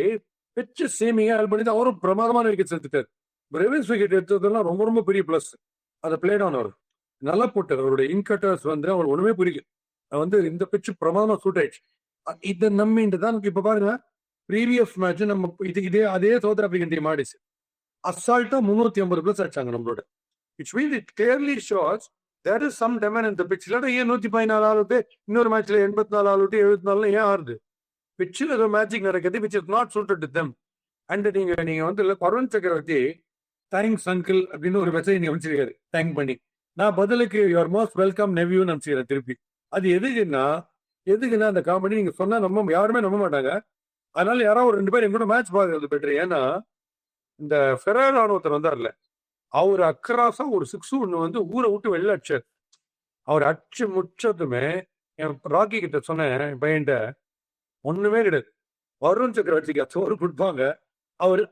பிச்சு சேமிங்க ஹெல்ப் பண்ணி அவரும் பிரமாதமான விக்கெட் எடுத்துட்டார். ரெவன்ஸ் விக்கெட் எடுத்ததெல்லாம் ரொம்ப ரொம்ப பெரிய பிளஸ். அதை பிளேட் ஆன் அவர் நல்லா போட்டார். அவருடைய இன்கட்டர்ஸ் வந்து அவர் ஒண்ணுமே புரியல. இந்த பிச்சு பிரமாதமா சூட் ஆயிடுச்சு. இதை நம்பிட்டு தான் இப்ப பாருங்க, ப்ரீவியஸ் மேட்ச் நம்ம அதே சவுத் ஆப்பிரிக்கன் டீம் ஆடிச்சு. அசால்ட்டா 350 பிளஸ் அடிச்சாங்க நம்மளோட. Which means it clearly shows there is some demand in the pitch. இல்லாட்டா ஏன் 114 ஆளுட்டு இன்னொரு மேட்ச்ல 84 ஆளுட்டு 74 ஏன் ஆறுது? பிச்சில் ஏதோ மேஜிக் நடக்குது, which is not suited to them. And நீங்க பருண் சக்கரவர்த்தி தேங்க்ஸ் அங்கிள் அப்படின்னு ஒரு மெசேஜ் நீங்க அமைச்சிருக்காரு தேங்க் பண்ணி. நான் பதிலுக்கு யுவர் மோஸ்ட் வெல்கம் நெவ்யூன்னு அமைச்சிக்கிறேன் திருப்பி. அது எதுக்குன்னா அந்த காமெடி நீங்க சொன்னா யாருமே நம்ப மாட்டாங்க. அதனால யாராவது ஒரு 2 பேர் எங்கூட மேட்ச் பார்க்கறது பெட்டர். ஏன்னா இந்த ஃபெராரான ஒருத்தர் வந்தார்ல, அவர் அக்கராசா ஒரு 6 ஒன்று ஊரை விட்டு வெளில அடிச்சார். அவர் அடிச்சு முடிச்சதுமே என் ராக்கி கிட்ட சொன்னேன், என் பையன்ட்ட ஒண்ணுமே கிடையாது, வருண் சக்கரவர்த்திக்கு சோறு கொடுப்பாங்க, அவர்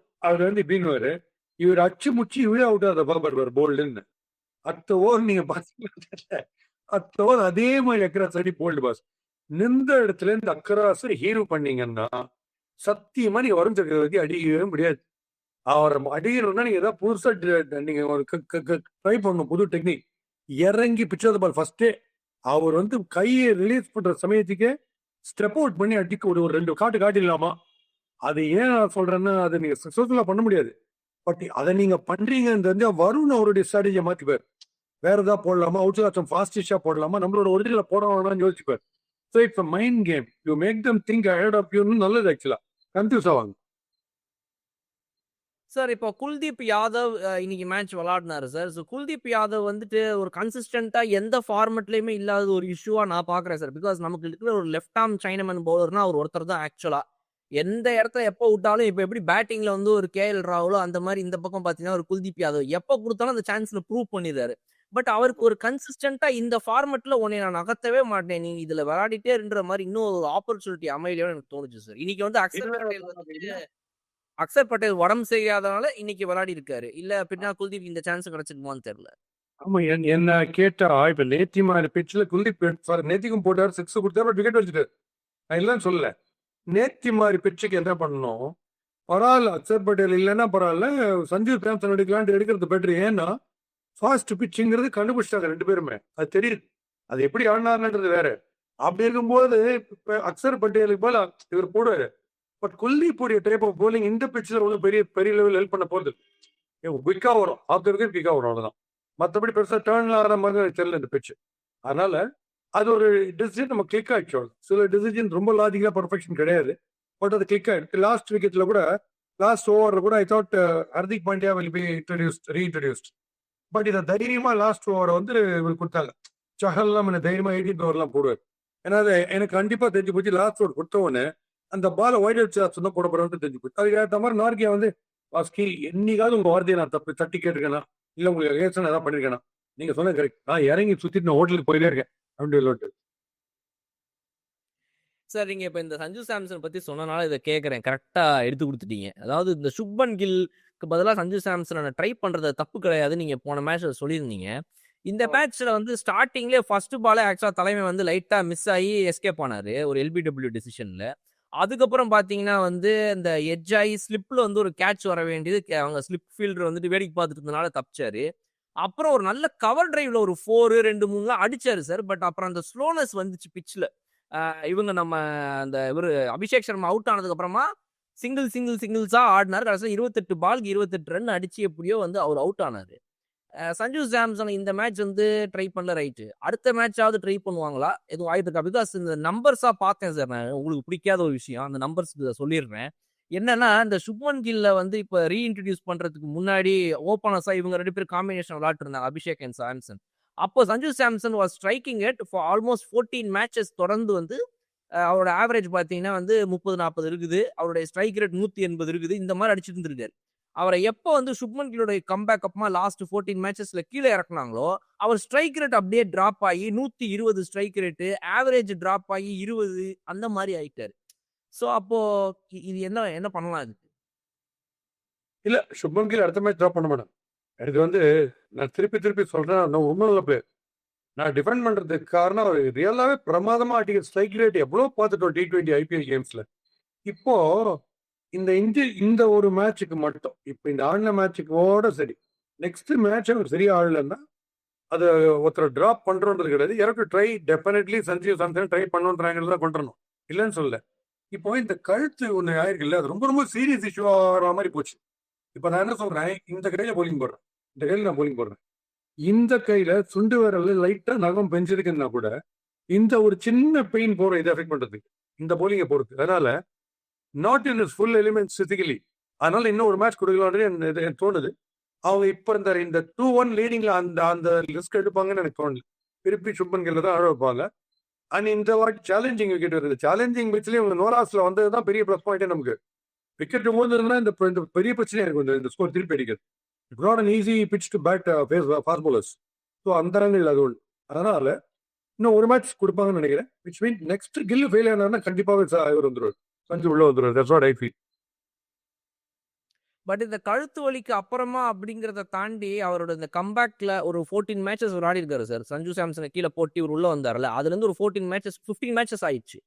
இப்படின்னு இவர் அச்சு முச்சு இவரே அவுட் அதை பாப்பாடுவார் போல்டுன்னு. அத்த ஓவர் நீங்க பாத்தீங்கன்னா அத்த ஓவர் அதே மாதிரி அக்கராஸ் அடி போல்டு பாஸ். நின்ற இடத்துல இருந்து அக்கராசை ஹீரோ பண்ணீங்கன்னா சத்தியமா நீங்க வருண் சக்கரவர்த்தி அடிக்கவே முடியாது. அவரை அடிக்கணும்னா நீங்க ஏதாவது புதுசா நீங்க ஒரு ட்ரை பண்ணணும், புது டெக்னிக். இறங்கி பிச்சர் பால் ஃபர்ஸ்டே அவர் கையை ரிலீஸ் பண்ற சமயத்துக்கே ஸ்டெப் அவுட் பண்ணி அடிக்க ஒரு 2 காட்டிடலாமா? அது ஏன் நான் சொல்றேன்னா, அதை நீங்க சக்சஸ்ஃபுல்லா பண்ண முடியாது. பட் அதை நீங்க பண்றீங்க வருண் அவருடைய ஸ்ட்ராட்டஜியை மாத்திப்பார். வேற ஏதாவது போடலாமா, அவுட் ஆச்சம் ஃபாஸ்டிஷா போடலாமா, நம்மளோட ஒரிஜினல போட வேணாம்னு யோசிப்பார். So it's a mind game. You make them think ahead of யூன்னு நல்லது. ஆக்சுவலா கன்ஃபியூஸ் ஆவாங்க. சார் இப்போ குல்தீப் யாதவ் இன்னைக்கு மேட்ச் விளையாடினாரு சார். ஸோ குல்தீப் யாதவ் ஒரு கன்சிஸ்டண்டா எந்த ஃபார்மெட்லயுமே இல்லாத ஒரு இஷ்யூவா நான் பாக்குறேன் சார். பிகாஸ் நமக்கு இருக்கிற ஒரு லெஃப்ட் ஆர்ம் சைனமன் பவுலர்னா அவர் ஒருத்தர் தான் ஆக்சுவலா. எந்த இடத்த எப்போ விட்டாலும் இப்போ எப்படி பேட்டிங்ல ஒரு கேஎல் ராகுலோ அந்த மாதிரி இந்த பக்கம் பாத்தீங்கன்னா ஒரு குல்தீப் யாதவ் எப்போ கொடுத்தாலும் அந்த சான்ஸ்ல ப்ரூவ் பண்ணிடுறாரு. பட் அவருக்கு ஒரு கன்சிஸ்டண்டா இந்த ஃபார்மெட்ல உன்னை நான் நகர்த்தவே மாட்டேன், நீ இதுல விளையாடிட்டே இருன்ற மாதிரி இன்னும் ஒரு ஆப்பர்ச்சுனிட்டி அமையலையோன்னு எனக்கு தோணுச்சு சார். இன்னைக்கு அக்சர் பட்டேல் உடம்பு செய்யாதனால இன்னைக்கு விளையாடி இருக்காரு. இல்ல பின்னா குல்தீப் இந்த சான்ஸ் கிடைச்சிருக்குமான்னு தெரியல. ஆமா, என்ன கேட்டா இப்ப நேத்தி மாதிரி பிச்சில் குல்தீப் நேத்திக்கும் போட்டாரு, 6 கொடுத்தாரு, பட் விக்கெட் வச்சுட்டாரு. நான் இல்லைன்னு சொல்லல. நேத்தி மாதிரி பிச்சுக்கு என்ன பண்ணணும், பரவாயில்ல அக்சர் பட்டேல் இல்லைன்னா பரவாயில்ல, சஞ்சீவ் சாம்சன் எடுக்கிறது பெட்டர். ஏன்னா ஃபாஸ்ட் பிச்சுங்கிறது கண்டுபிடிச்சிட்டாங்க 2 பேருமே, அது தெரியுது. அது எப்படி ஆடினாருன்றது வேற. அப்படி இருக்கும்போது அக்சர் பட்டேலுக்கு போல இவர் போடுவாரு. பட் குல்தீப்புடைய டைப் ஆஃப் போலிங் இந்த பிச்சில் ஒன்றும் பெரிய லெவல் ஹெல்ப் பண்ண போகுது. குயிக்கா வரும், ஆப்டருக்கு குயிக்கா வரும், அவ்வளவுதான். மற்றபடி பெருசா டேர்ன் ஆகிற மாதிரி தெரியல இந்த பிச்சு. அதனால அது ஒரு டிசிஷன் நம்ம கிளிக் ஆயிடுச்சு. சில டிசிஷன் ரொம்ப லாஜிக்கலா பர்ஃபெக்ஷன் கிடையாது, பட் அது கிளிக் ஆயிடுச்சு. லாஸ்ட் விக்கெட்ல கூட, லாஸ்ட் ஓவர்ல கூட I thought Hardik Pandya will be reintroduced. But இதை தைரியமா லாஸ்ட் ஓவரை இவர் கொடுத்தாங்க. சஹல்லாம் தைரியமா 18 ஓவர்லாம் போடுவார். ஏன்னா எனக்கு கண்டிப்பா தெரிஞ்சு போச்சு, லாஸ்ட் ஓவர் கொடுத்த உடனே அந்த பால வைட் அவுட் சான்ஸ் தான் போட போறோம்னு தெரிஞ்சு போச்சு. அதுக்கு ஏற்ற மாதிரி நார்கியா பாஸ்கி என்னைக்காவது உங்க வார்த்தையை நான் தட்டி கேட்டிருக்கேனா, இல்ல உங்களுக்கு ரியாக்ஷன் ஏதாவது பண்ணிருக்கேனா? நீங்க சொன்னது கரெக்ட். நான் இறங்கி சுத்திட்டு நான் ஹோட்டலுக்கு போயிட்டே இருக்கேன் அப்படின்னு சார். நீங்க இப்ப இந்த சஞ்சு சாம்சன் பத்தி சொன்னனால இதை கேட்கறேன், கரெக்டா எடுத்து கொடுத்துட்டீங்க. அதாவது இந்த சுப்மன் கில்க்கு பதிலாக சஞ்சு சாம்சன் ட்ரை பண்றது தப்பு கிடையாது, நீங்க போன மேட்ச்ல சொல்லியிருந்தீங்க. இந்த மேட்ச்ல ஸ்டார்டிங்லேயே ஃபர்ஸ்ட் பாலே ஆக்சுவலா தலைமை லைட்டா மிஸ் ஆகி எஸ்கேப் ஆனாரு ஒரு எல்பிடபிள்யூ டிசிஷன்ல. அதுக்கப்புறம் பாத்தீங்கன்னா இந்த எட்ஜ் ஆகி ஸ்லிப்ல ஒரு கேட்ச் வர வேண்டியது, அவங்க ஸ்லிப் ஃபீல்டர் வேடிக்கை பார்த்துட்டு இருந்தனால தப்பிச்சாரு. அப்புறம் ஒரு நல்ல கவர் டிரைவ்ல ஒரு 4 2 3 அடிச்சாரு சார். பட் அப்புறம் அந்த ஸ்லோனஸ் வந்துச்சு பிச்ல. இவங்க நம்ம அந்த அபிஷேக் சர்மா அவுட் ஆனதுக்கு அப்புறமா சிங்கிள்ஸா ஆடினாரு. கடைசியில் 28 பாலுக்கு 28 ரன் அடிச்சு எப்படியோ அவர் அவுட் ஆனாரு. சஞ்சு சாம்சன் இந்த மேட்ச் ட்ரை பண்ணல, ரைட்டு. அடுத்த மேட்சாவது ட்ரை பண்ணுவாங்களா, எதுவும் வாய்ப்பு இருக்கா? பிகாஸ் இந்த நம்பர்ஸா பார்த்தேன் சார். நான் உங்களுக்கு பிடிக்காத ஒரு விஷயம், அந்த நம்பர்ஸ் சொல்லிடுறேன். என்னன்னா இந்த சுப்மன் கில்ல இப்ப ரீஇன்ட்ரடியூஸ் பண்றதுக்கு முன்னாடி ஓபனர்ஸா இவங்க 2 பேர் காம்பினேஷன் விளையாட்டு இருந்தாங்க, அபிஷேக் அண்ட் சாம்சன். அப்போ Sanju Samson was striking it for almost 14 matches தொடர்ந்து அவரோட ஆவரேஜ் பார்த்தீங்கன்னா வந்து 30-40 இருக்குது. அவருடைய ஸ்ட்ரைக் ரேட் 180 இருக்குது. இந்த மாரி அடிச்சிட்டு இருந்திருக்காரு. அவர எப்போ வந்து சுப்மன் கில்லுடைய கம்பேக் அப்புறமா லாஸ்ட் 14 மேட்சஸ்ல கீழ இறக்குனாங்களோ, அவர் ஸ்ட்ரைக் ரேட் அப்படியே டிராப் ஆகி 120 ஸ்ட்ரைக் ரேட், ஆவரேஜ் டிராப் ஆகி 20 அந்த மாரி ஆயிட்டாரு. சோ அப்போ இது என்ன என்ன பண்ணலாம் இதுக்கு? இல்ல சுப்மன் கில் அடுத்த மேட்ச் ட்ராப் பண்ண மாட்டேன். எனக்கு வந்து நான் திருப்பி சொல்றேன். நான் உண்மையுள்ள பிளேயர். நான் டிஃபெண்ட் பண்றதுக்கு காரணம் அவர் ரியலாவே பிரமாதமா அடிக்கிற ஸ்ட்ரைக் ரேட் எவ்வளவு பார்த்துட்டோம் T20 ஐபிஎல் கேம்ஸ்ல. இப்போ இந்த ஒரு மேட்சுக்கு மட்டும் இப்போ இந்த ஆடின மேட்சுக்கோட சரி. நெக்ஸ்ட் மேட்ச் அவர் சரியா ஆடலன்னா அது ஒருத்தர் டிராப் பண்றோன்றது கிடையாது. யாருக்கு try definitely Sanjeev Samson try பண்ணுன்றாங்கிறது தான் கொண்டு வரணும். இல்லைன்னு சொல்லல. இப்போ இந்த கழுத்து ஒண்ணு ஆயிருக்குல்ல அது ரொம்ப சீரியஸ் இஷ்யூ ஆகிற மாதிரி போச்சு. இப்போ நான் என்ன சொல்றேன், இந்த கையில போலிங் போடுறேன். இந்த கையில நான் போலிங் போடுறேன். இந்த கையில சுண்டு விரல்ல லைட்டா நகம் பெஞ்சிருக்குன்னா கூட இந்த ஒரு சின்ன பெயின் போற இதை அஃபெக்ட் பண்றதுக்கு இந்த போலிங்கை பொறுத்து. அதனால not in is full elements physically. அதனால இன்னும் ஒரு மேட்ச் கொடுக்கலான்னு எனக்கு தோணுது. அவங்க இப்ப இந்த 2-1 லீடிங்ல அந்த அந்த ரிஸ்க் எடுப்பாங்கன்னு எனக்கு தோணுது. திருப்பி சுப்மன் கில்ல தான் ஆட வைப்பாங்க. அண்ட் இந்த வாட்டி சேலஞ்சிங் விக்கெட் வருது. சேலஞ்சிங் பிச்சிலேயே இவங்க நோராஸ்ல வந்ததுதான் பெரிய ப்ளஸ் பாயிண்டே நமக்கு. விக்கெட் போதுன்னா இந்த பெரிய பிரச்சனையா இருக்கும் இந்த ஸ்கோர் திருப்பி அடிக்கிறது. It's not an easy pitch to bat fast bowlers. So அந்த ரன்கள் அது ஒன்று. அதனால இன்னும் ஒரு மேட்ச் கொடுப்பாங்கன்னு நினைக்கிறேன். Which mean next Gill fail ஆனாருன்னா கண்டிப்பாவே இவர் வந்துருவார். சஞ்சு உள்ள வந்துருவார். That's what I feel. But இந்த கழுத்து வலிக்கு அப்புறமா அப்படிங்கிறத தாண்டி அவரோட இந்த கம்பேக்ல ஒரு 14 மேட்சஸ் அவர் ஆடி இருக்காரு சார். சஞ்சு சாம்சனை கீழே போட்டு இவர் உள்ள வந்தார்ல, அதுல இருந்து ஒரு 15 மேட்சஸ் ஆயிடுச்சு.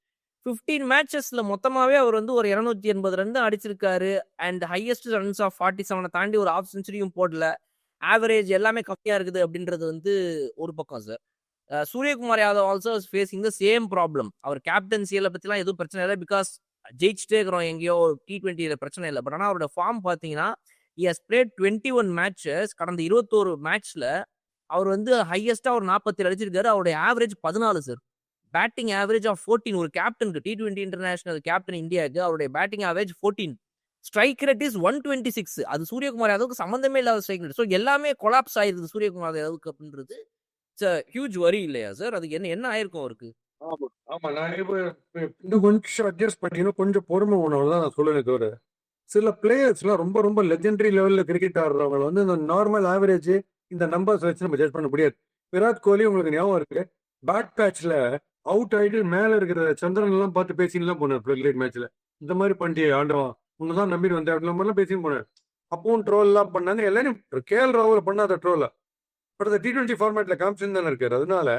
15 மேட்சஸ்ல மொத்தமாவே அவர் வந்து ஒரு 280 ரன் தான் அடிச்சிருக்காரு. அண்ட் ஹையஸ்ட் ரன்ஸ் ஆஃப் 47 தாண்டி ஒரு ஹாஃப் செஞ்சுரியும் போடல. ஆவரேஜ் எல்லாமே கம்மியா இருக்குது அப்படின்றது வந்து ஒரு பக்கம் sir. Suryakumar Yadav also facing the same problem. அவர் கேப்டன்சியில பத்திலாம் எதுவும் பிரச்சனை இல்லை. பிகாஸ் ஜெயிச்சுட்டே இருக்கிறோம் எங்கேயோ T20 பிரச்சனை இல்லை. பட் ஆனால் அவரோட ஃபார்ம் பார்த்தீங்கன்னா he has played 21 மேட்சஸ். கடந்த 21 மேட்ச்ல அவர் வந்து ஹையஸ்டா ஒரு 47 அடிச்சிருக்காரு. அவருடைய average 14 sir. Batting average of 14 ஒரு கேப்டனுக்கு T20 இன்டர்நேஷனல் கேப்டன் இந்தியாவுக்கு அவருடைய batting average 14. Strike rate is 126. அது சூரியகுமார் யாதவுக்கு சம்பந்தமே இல்லாத ஸ்ட்ரைக் ரேட். ஸோ எல்லாமே கொலாப்ஸ் ஆயிருது சூரியகுமார் யாதவுக்கு அப்படின்றது ஹியூஜ் வரி இல்லையா சார்? அதுக்கு என்ன ஆயிருக்கும் அவருக்கு? ஆமா நான் இன்னும் கொஞ்சம் அட்ஜஸ்ட் பண்ணி இன்னும் கொஞ்சம் பொறுமை உணவு தான் நான் சொல்லுவேன். தவிர சில பிளேயர்ஸ்லாம் ரொம்ப லெஜெண்டரி லெவல்ல கிரிக்கெட் ஆடுறவங்க வந்து இந்த நார்மல் ஆவரேஜ் இந்த நம்பர்ஸ் வச்சு நம்ம ஜட்ஜ் பண்ண முடியாது. விராட் கோலி உங்களுக்கு ஞாபகம் இருக்கு, பேட் பேட்ச்ல அவுட் ஆயிட்டு மேல இருக்கிற சந்திரன் எல்லாம் பார்த்து பேசின்லாம் போனார் கிரிக்கெட் மேட்ச்ல. இந்த மாதிரி பண்ணிட்டு ஆண்டவன் உன்னதான் நம்பிட்டு வந்தேன் அப்படிலாம் பேசின்னு போனார். அப்பவும் ட்ரோல் எல்லாம் பண்ணாங்க. எல்லாரும் KL ராகுல பண்ணாத ட்ரோல பட் T20 ஃபார்மேட்ல காமிச்சுன்னு தானே இருக்காரு. அதனால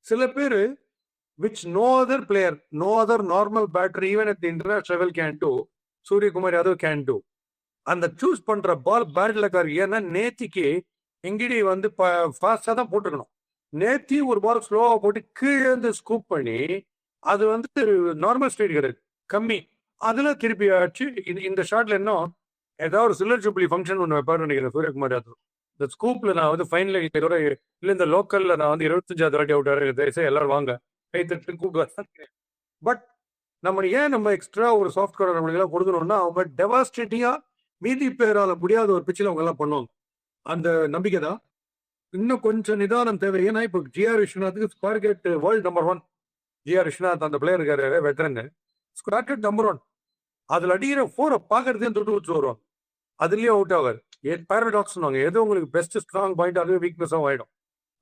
சில பேர் which no other player, no other normal batter even at the international level can do, Suryakumar Yadav can do. அந்த சூஸ் பண்ற பால் பேட்ல இருக்காரு. ஏன்னா நேத்திக்கு எங்கிடி வந்து ஃபாஸ்டா தான் போட்டுக்கணும். நேத்தி ஒரு பால் ஸ்லோவா போட்டு கீழே இருந்து ஸ்கூப் பண்ணி அது வந்து நார்மல் ஸ்பீட் கிடையாது, கம்மி. அதுல திருப்பி ஆச்சு. இந்த ஷாட்ல இன்னும் ஏதாவது ஒரு சில்லர் ஜூப்ளி ஃபங்க்ஷன் ஒன்று வைப்பாரு நினைக்கிறேன் சூரியகுமார் யாதவ். இந்த ஸ்கூப்ல நான் வந்து ஃபைனல் இல்லை இந்த லோக்கல்ல நான் வந்து 25வது வாட்டி அவுட் ஆகிறேன். எல்லாரும் வாங்க கைத்தட்டு கூப்பிடுவாங்க. பட் நம்ம எக்ஸ்ட்ரா ஒரு சாஃப்ட் கார்டர் நம்மளுக்கு கொடுக்கணும்னா அவங்க டெவாஸ்டேட்டிங்கா மீதி பேரால முடியாத ஒரு பிச்சில் அவங்க எல்லாம் பண்ணுவாங்க. அந்த நம்பிக்கை தான். இன்னும் கொஞ்சம் நிதானம் தேவை. ஏன்னா இப்போ ஜிஆர் விஸ்வநாத்துக்கு square cut world number 1 G R Vishwanath அந்த பிளேயர் இருக்காரு வெட்டரன், ஸ்கொயர் கேட் நம்பர் 1. அதுல அடிக்கிற 4 பாக்குறதே தொட்டு வச்சு வருவாங்க. அதுலயும் அவுட் ஆவார். பேரடாக்ஸ் எது உங்களுக்கு பெஸ்ட் ஸ்ட்ராங் பாயிண்ட் அதுவே வீக்னஸாகவும் ஆயிடும்.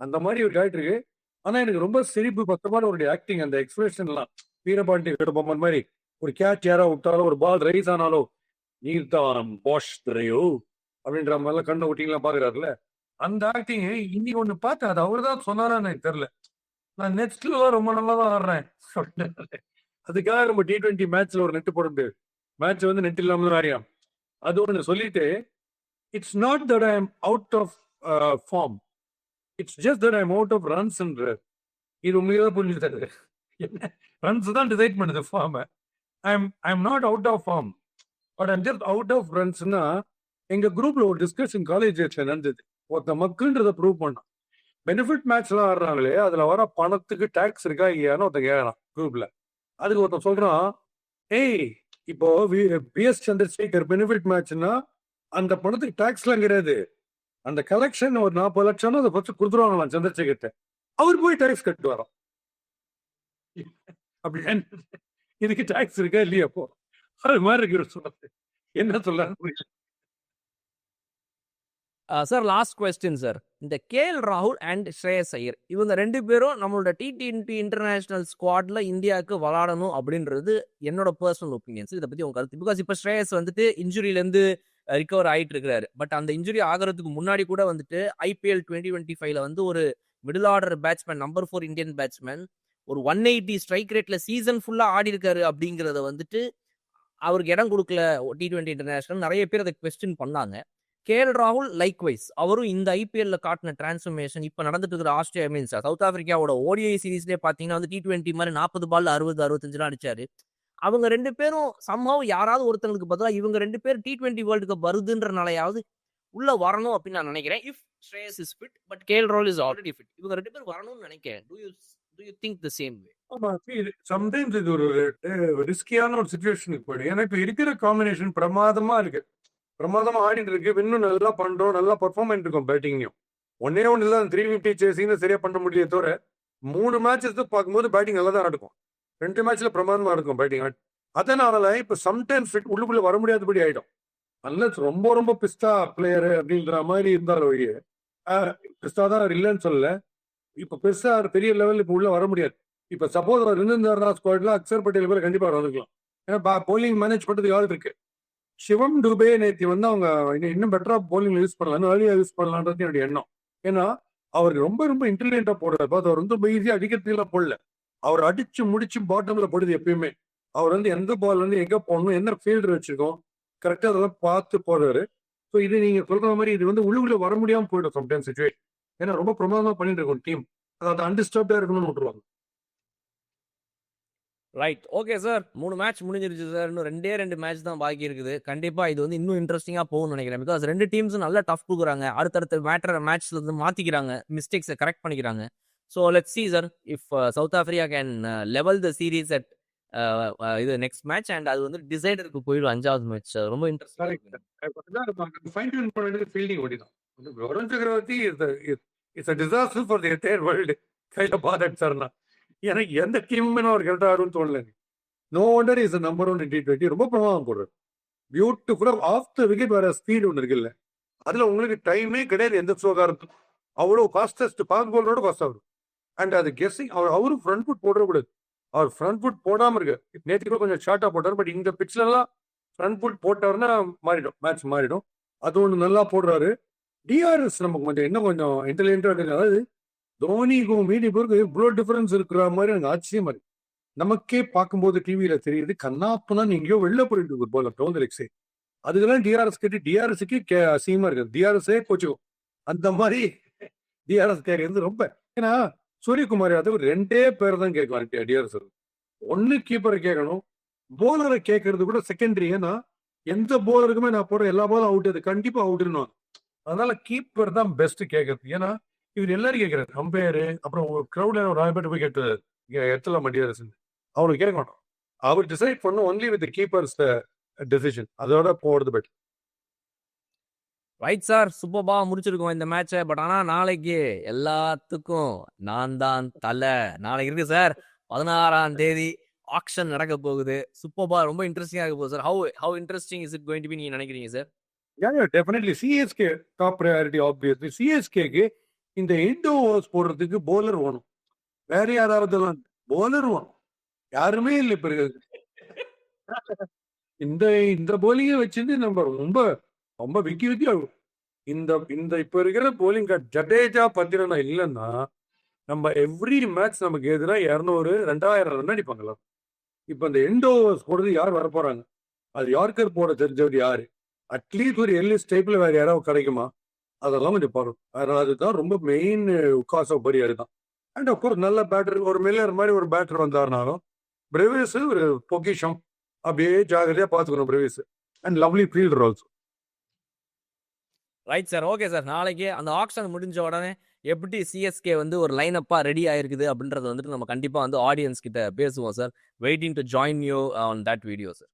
அந்த மாதிரி ஒரு கேரக்டர் இருக்கு. ஆனா எனக்கு ரொம்ப சிரிப்பு பத்தமான ஒரு ஆக்டிங், அந்த எக்ஸ்பிரஷன் எல்லாம் வீரபாண்டி பொம்மன் மாதிரி ஒரு கேட்ச் யாரா விட்டாலும் ஒரு பால் ரைஸ் ஆனாலும் நீர்தான் பாஷ் திரையோ அப்படின்ற மாதிரிலாம் கண்ணை ஒட்டிங்கலாம் பாக்குறாருல, அந்த ஆக்டிங் இன்னைக்கு ஒண்ணு பார்த்தேன். அது அவர் தான் சொன்னாரான்னு எனக்கு தெரியல. நான் நெட்ல ரொம்ப நல்லா தான் ஆடுறேன். அதுக்காக நம்ம T20 மேட்ச்ல ஒரு நெட்டு போடுறது, மேட்ச் வந்து நெட் இல்லாம ஆரியாம் அது ஒண்ணு சொல்லிட்டு, it's not that I am out of form, it's just that I am out of runs. இது உண்மையாக புரிஞ்சுது. ரன்ஸ் தான் டிசைட் பண்ணுது form. I am not out of form but I'm just out of ரன்ஸ்னா. எங்க குரூப்ல ஒரு டிஸ்கஷன் காலேஜ் நடந்தது. ஒருத்த மக்கள்ன்றதை ப்ரூவ் பண்ணான். பெனிஃபிட் மேட்ச் எல்லாம் ஆடுறாங்களே அதுல வர பணத்துக்கு டாக்ஸ் இருக்கா இல்லையான்னு ஒருத்த கேட்கறான் குரூப்ல. அதுக்கு ஒருத்த சொல்றான், ஏய் இப்போ PS சந்திரசேகர் பெனிஃபிட் மேட்ச்னா அந்த பணத்துக்கு டாக்ஸ் எல்லாம் கிடையாது, அந்த கலெக்ஷன் ஒரு 40 லட்சம் அதை ஃபர்ஸ்ட் கொடுத்துருவாங்களாம் சந்திரசேகர்ட்ட, அவர் போய் டாக்ஸ் கட்டு வரோம். அப்படி இதுக்கு டாக்ஸ் இருக்கா இல்லையா? அப்போ அது மாதிரி இருக்கு சொல்றது. என்ன சொல்றாரு புரியல. Sir last question sir. இந்த கேஎல் ராகுல் அண்ட் ஸ்ரேயஸ் ஐயர் இவங்க 2 பேரும் நம்மளோட T20 இன்டர்நேஷனல் ஸ்குவாட்ல இந்தியாவுக்கு விளையாடணும் அப்படின்றது என்னோட பர்சனல் ஒப்பீனியன்ஸ். இதை பத்தி உங்க கருத்து? பிகாஸ் இப்போ ஸ்ரேயஸ் வந்துட்டு இன்ஜுரியிலேருந்து ரிகவர் ஆயிட்டு இருக்கிறாரு. பட் அந்த இன்ஜுரி ஆகிறதுக்கு முன்னாடி கூட வந்துட்டு IPL 2025ல வந்து ஒரு middle order batsman, number 4 Indian batsman, ஒரு 180 ஸ்ட்ரைக் ரேட்ல சீசன் ஃபுல்லா ஆடி இருக்காரு அப்படிங்கிறத வந்துட்டு அவருக்கு இடம் கொடுக்கல T20 இன்டர்நேஷனல். நிறைய பேர் அதை கொஸ்டின் பண்ணாங்க. கேஎல் ராகுல் லைக்வைஸ் அவரும் இந்த ஐபிஎல்ல காட்டின டிரான்ஸ்ஃபர்மேஷன் இப்போ நடந்துட்டு இருக்கிற ஆஸ்திரேலியா மீன்ஸ் சவுத் ஆப்பிரிக்காவோட ஓடிஐ சீரீஸ்லேயே பார்த்தீங்கன்னா வந்து T20 மாதிரி 40 பால் 60 65 அடிச்சாரு. அவங்க 2 பேரும் சம்ஹவ் யாராவது ஒருத்தங்களுக்கு பதிலாக இவங்க 2 பேர் T20 வேர்ல்டு கப் வருதுன்றனாலையாவது உள்ள வரணும் அப்படின்னு நான் நினைக்கிறேன். If Shreyas is fit but KL ராகுல் இஸ் ஆல்ரெடி ஃபிட், இவங்க 2 பேர் வரணும்னு நினைக்கிறேன். To you think the same way? ஆமா, சம்டைம்ஸ் இது ஒரு ரிஸ்கியான ஒரு சுச்சுவேஷனுக்கு போயிடும். ஏன்னா இப்ப இருக்கிற காம்பினேஷன் பிரமாதமா இருக்கு, பிரமாதமா ஆடிட்டு இருக்கு. இன்னும் நல்லா பண்றோம், நல்லா பர்ஃபார்மன்ஸ் இருக்கும் பேட்டிங்லையும். ஒன்னே ஒன்று இல்லை, 350 சேசிங் சரியா பண்ண முடியல தவிர 3 மேட்சஸ் பார்க்கும்போது பேட்டிங் நல்லா தான் நடக்கும். 2 மேட்ச்ல பிரமாதமா இருக்கும் பேட்டிங். அதனால இப்ப சம்டைம்ஸ் ஃபிட் உள்ளுக்குள்ள வர முடியாதபடி ஆயிடும். அன்லஸ் ரொம்ப ரொம்ப பிஸ்டா பிளேயரு அப்படின்ற மாதிரி இருந்தாலும் வழியே பிஸ்டா தான் இல்லைன்னு சொல்லல. இப்ப பெருசா பெரிய லெவல் இப்ப உள்ள வர முடியாது. இப்ப சப்போஸ் அவர் இருந்திருந்தாருன்னா ஸ்குவாட்ல அக்சர் பட்டேல் பேர் கண்டிப்பா வந்துக்கலாம். ஏன்னா போலிங் மேனேஜ் பண்றதுக்கு ஆள் இருக்கு. சிவம் டுபே நேத்தி வந்து அவங்க இன்னும் பெட்டரா போலிங் யூஸ் பண்ணலாம், ஏர்லியா யூஸ் பண்ணலான்றது என்னுடைய எண்ணம். ஏன்னா அவர் ரொம்ப ரொம்ப இன்டெலிஜென்டா போடுறாரு. பார்த்து அவர் வந்து ரொம்ப ஈஸியா அடிக்கிறதுலாம் போடல, அவர் அடிச்சு முடிச்சு பாட்டம்ல போடுது எப்பயுமே. அவர் வந்து எந்த பால் வந்து எங்க போடணும், என்ன ஃபீல்டர் வச்சிருக்கோம், கரெக்டா அதெல்லாம் பார்த்து போடுறாரு. ஸோ இது நீங்க சொல்ற மாதிரி இது வந்து உள்ளுக்குள்ள வர முடியாம போயிடும் சம்டைம் சிச்சுவேஷன். ஏன்னா ரொம்ப பிரமாதமா பண்ணிட்டு இருக்கும் டீம், அதாவது அன்டிஸ்டர்ப்டா இருக்கணும்னு விட்டுருவாங்க. Right, okay sir. 3 மேட்ச் முடிஞ்சிருச்சு சார். இன்னும் 2 மேட்ச் தான் பாக்கி இருக்குது. கண்டிப்பா இது வந்து இன்னும் இன்ட்ரெஸ்டிங்கா போகும்னு நினைக்கிறேன். பிகாஸ் 2 டீம்ஸும் நல்ல டஃப் கொடுக்குறாங்க. அடுத்தடுத்த மேட்ச்ல இருந்து மாத்திக்கிறாங்க, மிஸ்டேக்ஸை கரெக்ட் பண்ணிக்கிறாங்க. So let's see sir if south Africa can level the series at இது நெக்ஸ்ட் மேட்ச் அண்ட் அது வந்து டிசைடருக்கு போயிடும் 5வது மேட்ச். ரொம்ப இன்ட்ரெஸ்டிங். ஃபீல்டிங் ஓடிதான் Varun Chakravarthy it's a disaster for the entire world கையில பாதட் சார்னா. எனக்கு எந்த டீமுமே அவர் கரெக்டா ஆடும்னு தோணல. No wonder is number 1 T20. ரொம்ப பிரமாதம் போடுறாரு, பியூட்டிஃபுல்லா ஆஃப் த விக்கெட். வேற ஸ்பீட் ஒன்று இருக்குல்ல, அதுல உங்களுக்கு டைமே கிடையாது எந்த சுகாரத்தும். அவ்வளவு ஃபாஸ்டஸ்ட் பாஸ் போலரோட ஃபாஸ்ட் ஆகும். அண்ட் அது கெஸ்ஸிங். அவரும் ஃப்ரண்ட் ஃபுட் போடக்கூடாது, அவர் ஃப்ரண்ட் ஃபுட் போடாம இருக்கு. நேற்று கூட கொஞ்சம் ஷார்ட்டா போட்டார், பட் இந்த பிட்ச்ல எல்லாம் ஃப்ரண்ட் ஃபுட் போட்டாருன்னா மாறிடும், மேட்ச் மாறிடும். அது ஒன்று நல்லா போடுறாரு. டிஆர்எஸ் நமக்கு கொஞ்சம் இன்னும் கொஞ்சம் இன்டெலிஜென்டா இருக்கு. அதாவது தோனிக்கும் மீதி பேருக்கு இவ்வளோ டிஃபரன்ஸ் இருக்கிற மாதிரி எனக்கு ஆச்சரியமா இருக்கு. நமக்கே பார்க்கும்போது டிவியில தெரியுது கண்ணாப்புனா எங்கேயோ வெளில போயிட்டு இருக்கு போல டோந்தரிக்ஸே. அதுக்கெல்லாம் டிஆர்எஸ் கேட்டு டிஆர்எஸ்க்கு அசிங்கமா இருக்கு, டிஆர்எஸ்ஏ கோச்சுக்கும். அந்த மாதிரி டிஆர்எஸ் கேட்கறது ரொம்ப. ஏன்னா சூரியகுமார் யாதவ் 2 பேர் தான் கேட்கலாம் டிஆர்எஸ். ஒன்னு கீப்பரை கேட்கணும், போலரை கேட்கறது கூட செகண்டரி. ஏன்னா எந்த போலருக்குமே நான் போடுற எல்லா போலும் அவுட், அது கண்டிப்பா அவுட்னும். அதனால கீப்பர் தான் பெஸ்ட் கேட்கறது. ஏன்னா இவர் எல்லாரும் கேட்கிறாரு, அம்பையரு, அப்புறம் ஒரு கிரௌட்ல ஒரு 4 பேர் போய் கேட்டு எத்தலாம் டிஆர்எஸ் அவருக்கு கேட்க மாட்டோம். அவர் டிசைட் பண்ணும் ஒன்லி வித் கீப்பர்ஸ் டெசிஷன், அதோட போறது பெட்டர். ரைட் சார், சூப்பர்பா முடிச்சிருக்கோம் இந்த மேட்சை. பட் ஆனால் நாளைக்கு எல்லாத்துக்கும் நான் தான் தலை. நாளைக்கு இருக்கு சார் 16ஆம் தேதி ஆக்ஷன் நடக்க போகுது. சூப்பர்பா, ரொம்ப இன்ட்ரெஸ்டிங்காக இருக்க போகுது sir. How interesting is it going to be நீங்க நினைக்கிறீங்க sir? Definitely CSK top priority. Obviously சிஎஸ்கேக்கு இந்த எண்ட் ஓவர்ஸ் போடுறதுக்கு போலர் வேணும். வேற யாராவது போலர் வேணும், யாருமே இல்லை இப்ப இருக்கு. இந்த போலிங்கை வச்சுட்டு நம்ம ரொம்ப ரொம்ப விக்கி ஆகும். இந்த இப்ப இருக்கிற போலிங் ஜடேஜா பத்திரனா இல்லைன்னா நம்ம எவ்ரி மேட்ச் நமக்கு எதுனா 200 2000 ரன் அடிப்பாங்களா. இப்ப இந்த எண்ட் ஓவர்ஸ் போடுறது யார் வர போறாங்க? அது யார்கர் போட தெரிஞ்சவர் யாரு? அட்லீஸ்ட் ஒரு எல்லிஸ் டைப்ல வேற யாராவது கிடைக்குமா? அதெல்லாம் கொஞ்சம் பாருங்க. அதனால அதுதான் ரொம்ப மெயின் காஸ் ஆஃப் பரியர் தான். அண்ட் அப்கோர்ஸ் நல்ல பேட்டர், ஒரு மில்லர் மாதிரி ஒரு பேட்டர் வந்தாருனாலும் பிரேவிஸ் ஒரு பொக்கிஷம், அப்படியே ஜாகிரதையா பாத்துக்கணும் Brevis. And lovely fielder also. Right sir, okay sir. நாளைக்கு அந்த ஆக்ஷன் முடிஞ்ச உடனே எப்படி சிஎஸ்கே வந்து ஒரு லைன் அப்பா ரெடி ஆயிருக்குது அப்படின்றத வந்துட்டு நம்ம கண்டிப்பா வந்து ஆடியன்ஸ் கிட்ட பேசுவோம் sir. Waiting to join you on that video sir.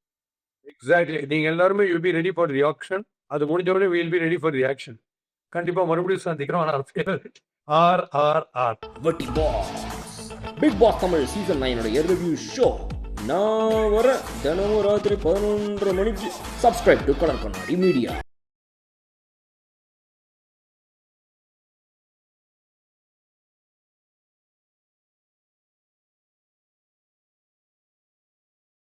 Exactly, நீங்க எல்லாருமே you be ready for the action. அது முடிஞ்ச உடனே will be ready for the action. கண்டிப்பா மறுபடியும் சந்திக்கிறோம். R R R. Bigg Boss Tamil season 9 review show. நான் வர தினமும் ராத்திரி 11:30 மணிக்கு. Subscribe to colour Kannadi media.